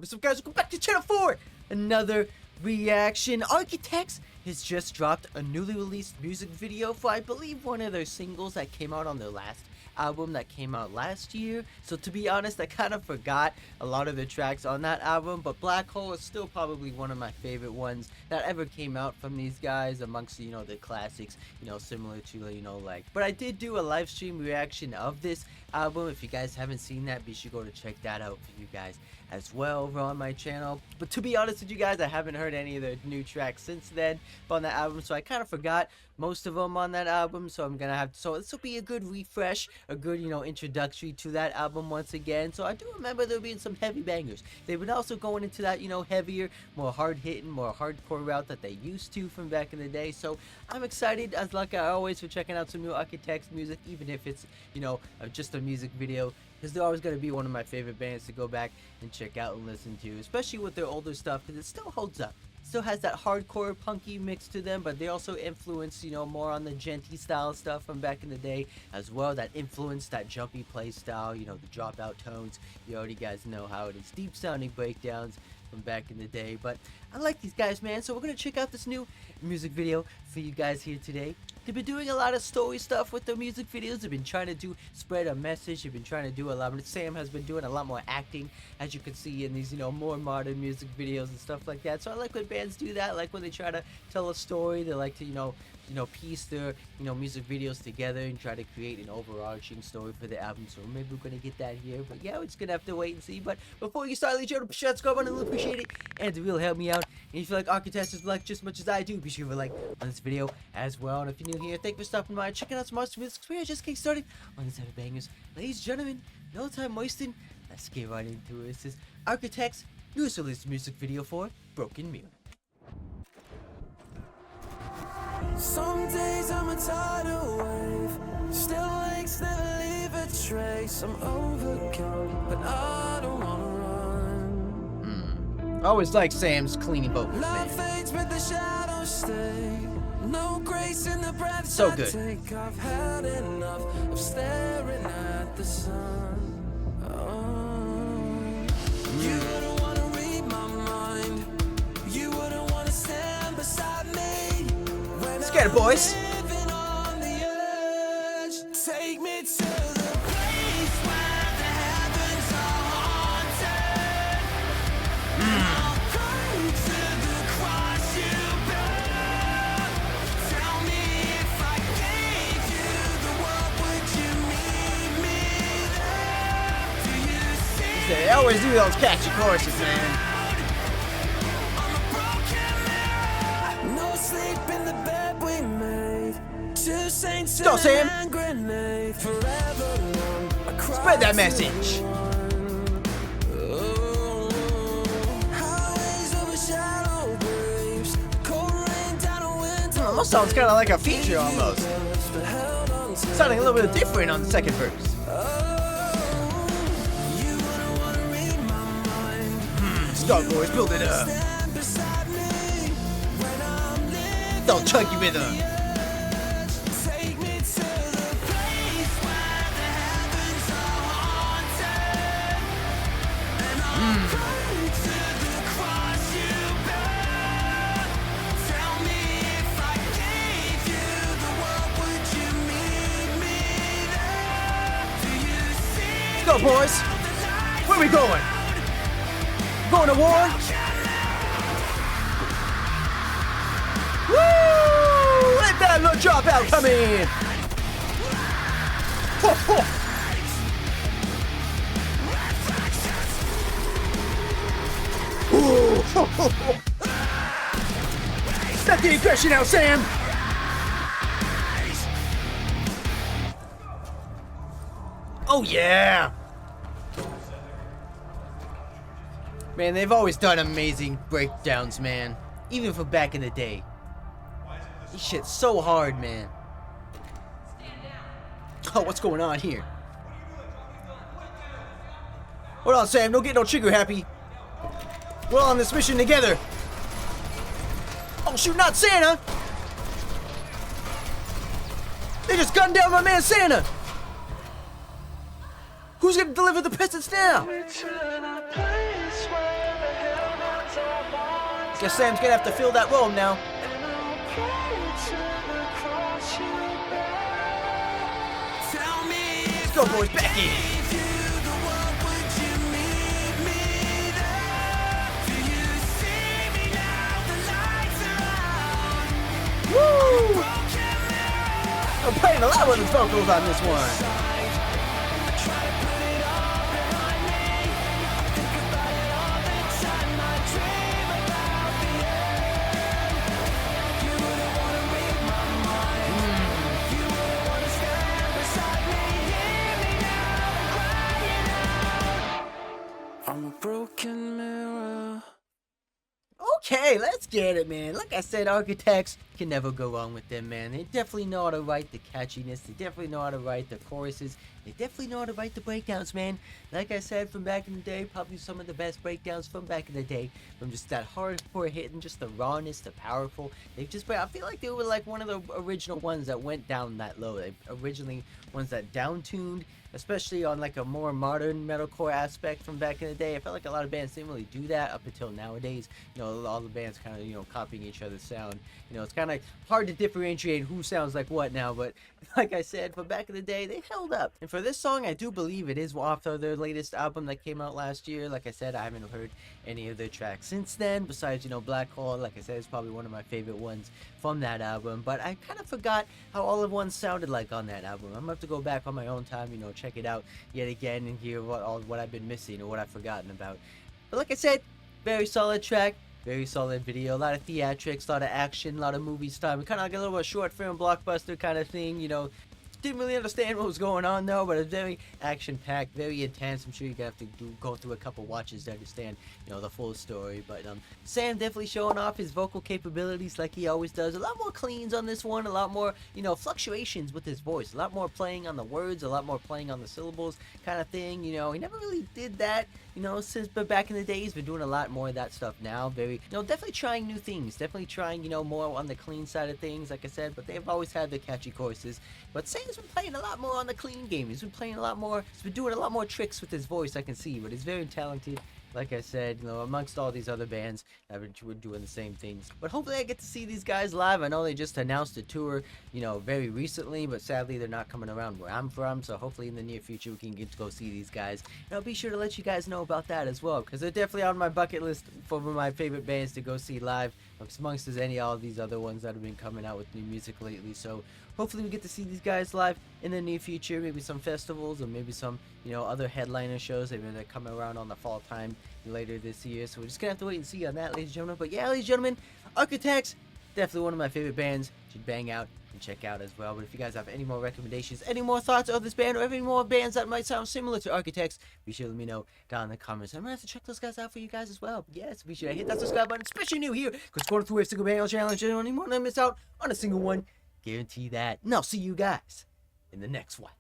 What's up, guys? Welcome back to channel 4. Another reaction. Architects has just dropped a newly released music video for, I believe, one of their singles that came out on their last album that came out last year. So to be honest, I kind of forgot a lot of the tracks on that album, but Black Hole is still probably one of my favorite ones that ever came out from these guys, amongst, you know, the classics, you know, similar to, you know, like. But I did do a live stream reaction of this album. If you guys haven't seen that, be sure to go to check that out for you guys as well over on my channel. But to be honest with you guys, I haven't heard any of the new tracks since then on that album, so I kind of forgot most of them on that album. So I'm gonna have to, so this will be a good refresh, a good, you know, introductory to that album once again. So I do remember there being some heavy bangers. They've been also going into that, you know, heavier, more hard hitting, more hardcore route that they used to from back in the day. So I'm excited, as like I always, for checking out some new Architects music, even if it's, you know, just a music video, because they're always going to be one of my favorite bands to go back and check out and listen to, especially with their older stuff, because it still holds up. Still has that hardcore punky mix to them, but they also influence, you know, more on the genty style stuff from back in the day as well. That influence, that jumpy play style, you know, the dropout tones. You already guys know how it is. Deep sounding breakdowns from back in the day. But I like these guys, man, so we're gonna check out this new music video for you guys here today. They've been doing a lot of story stuff with their music videos. They've been trying to spread a message. They've been trying to do a lot. Sam has been doing a lot more acting, as you can see in these, you know, more modern music videos and stuff like that. So I like when bands do that. I like when they try to tell a story. They like to, you know, piece their, you know, music videos together and try to create an overarching story for the album. So maybe we're gonna get that here. But yeah, we're just gonna have to wait and see. But before you start, leave a subscribe button, I'll appreciate it, and it will help me out. And if you like Architects like just as much as I do, be sure to like on this video as well. And if you're new here, thank you for stopping by, checking out some awesome music. We are just getting started on this ever bangers, ladies and gentlemen. No time wasting. Let's get right into it. This is Architects' newest released music video for Broken Mirror. Some days I'm a tidal wave, still lakes never leave a trace. I'm overcome, but I don't wanna run. I always like Sam's clean vocals, Love man. fades, but the shadows stay. No grace in the breath So I good. take. I've had enough of staring at the sun. You wouldn't wanna read my mind. You wouldn't wanna stand beside me. Let's get it, boys. Living on the edge. Take me to the place where the heavens are haunted. And I'll go to the cross you bear. Tell me, if I gave you the world, would you meet me there? Do you see? They always do those catchy choruses, man. No sleep in the bed we made. Two saints Go, Sam. and a grenade. Forever long. Spread that message. Highways over shallow graves. Cold rain down a winter. Almost sounds kind of like a feature, almost. But held on to Sounding a little bit different on the second verse. you wouldn't wanna read my mind. Star Boys, build it up. Stand beside me when I'm living. Don't chunky rhythm. Take me to the place where the heavens are haunted. And I'll go to the cross you bear. Tell me, if I gave you the world, would you meet me there? Do you see? Let's go, boys. Where we going? Going to war? Woo! Let that little dropout come in. Ho, ho. Ooh, ho, ho, ho. Let the aggression out, Sam. Oh yeah. Man, they've always done amazing breakdowns, man. Even from back in the day. This shit's so hard, man. Oh, what's going on here? Hold on, Sam. Don't get no trigger happy. We're all on this mission together. Oh, shoot, not Santa. They just gunned down my man Santa. Who's gonna deliver the presents now? Return a place where Guess Sam's gonna have to fill that role now. Tell me Let's go, boys, back in. if you the one, would you meet me there? Do you see me now? The lights are on. Woo! Broken mirror. I'm playing a lot of the vocals on this one. Try to put it all behind me. Think about it all the time. I dream about the end. You wouldn't wanna read my mind. You wouldn't wanna stand beside me. Hear me now, crying out. I'm a broken mirror. Okay, let's get it, man. Like I said, Architects can never go wrong with them, man. They definitely know how to write the catchiness. They definitely know how to write the choruses. They definitely know how to write the breakdowns, man. Like I said, from back in the day, probably some of the best breakdowns from back in the day. From just that hardcore hitting, just the rawness, the powerful. I feel like they were like one of the original ones that went down that low. They originally ones that down-tuned, especially on like a more modern metalcore aspect from back in the day. I felt like a lot of bands didn't really do that up until nowadays. You know, all the bands kind of, you know, copying each other's sound. You know, it's kind of hard to differentiate who sounds like what now, but like I said, from back in the day, they held up. And for this song, I do believe it is off of their latest album that came out last year. Like I said, I haven't heard any of their tracks since then, besides, you know, Black Hole. Like I said, it's probably one of my favorite ones from that album, but I kind of forgot how all of one sounded like on that album. I'm gonna have to go back on my own time, you know, check it out yet again and hear what I've been missing or what I've forgotten about. But like I said, very solid track, very solid video, a lot of theatrics, a lot of action, a lot of movie time. Kind of like a little bit of short film blockbuster kind of thing, you know. Didn't really understand what was going on though, but it's very action-packed, very intense. I'm sure you're gonna have to go through a couple watches to understand, you know, the full story. But Sam definitely showing off his vocal capabilities like he always does. A lot more cleans on this one, a lot more, you know, fluctuations with his voice, a lot more playing on the words, a lot more playing on the syllables kind of thing. You know, he never really did that, you know, but back in the day. He's been doing a lot more of that stuff now. Very, you know, definitely trying new things, definitely trying, you know, more on the clean side of things, like I said. But they've always had the catchy choruses. But Sam's been playing a lot more on the clean game. He's been playing a lot more. He's been doing a lot more tricks with his voice, I can see. But he's very talented. Like I said, you know, amongst all these other bands that were doing the same things. But hopefully I get to see these guys live. I know they just announced a tour, you know, very recently, but sadly they're not coming around where I'm from. So hopefully in the near future we can get to go see these guys. And I'll be sure to let you guys know about that as well, because they're definitely on my bucket list for my favorite bands to go see live, amongst all these other ones that have been coming out with new music lately. So hopefully we get to see these guys live in the near future, maybe some festivals or maybe some, you know, other headliner shows. Maybe they're coming around on the fall time later this year, so we're just gonna have to wait and see on that, ladies and gentlemen. But yeah, ladies and gentlemen, Architects, definitely one of my favorite bands. You should bang out and check out as well. But if you guys have any more recommendations, any more thoughts of this band, or any more bands that might sound similar to Architects, be sure to let me know down in the comments. I'm gonna have to check those guys out for you guys as well. But yes, be sure to hit that subscribe button, especially new here, because going through a single band challenge, you don't even want to miss out on a single one. Guarantee that. And I'll see you guys in the next one.